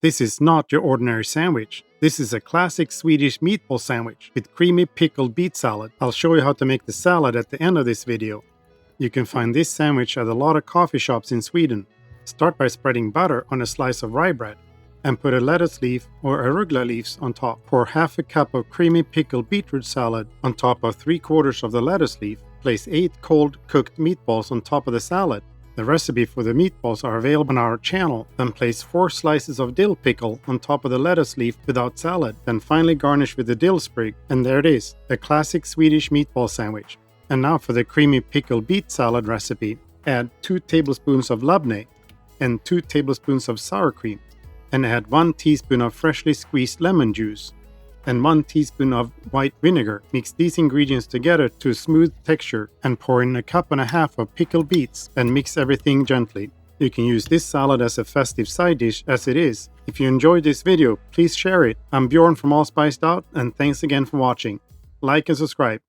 This is not your ordinary sandwich. This is a classic Swedish meatball sandwich with creamy pickled beet salad. I'll show you how to make the salad at the end of this video. You can find this sandwich at a lot of coffee shops in Sweden. Start by spreading butter on a slice of rye bread and put a lettuce leaf or arugula leaves on top. Pour half a cup of creamy pickled beetroot salad on top of 3/4 of the lettuce leaf. Place 8 cold cooked meatballs on top of the salad. The recipe for the meatballs are available on our channel. Then place 4 slices of dill pickle on top of the lettuce leaf without salad. Then finally garnish with the dill sprig. And there it is, the classic Swedish meatball sandwich. And now for the creamy pickled beet salad recipe. Add 2 tablespoons of labneh and 2 tablespoons of sour cream. And add 1 teaspoon of freshly squeezed lemon juice and 1 teaspoon of white vinegar. Mix these ingredients together to a smooth texture and pour in 1.5 cups of pickled beets and mix everything gently. You can use this salad as a festive side dish as it is. If you enjoyed this video, please share it. I'm Bjorn from All Spiced Out, and thanks again for watching. Like and subscribe.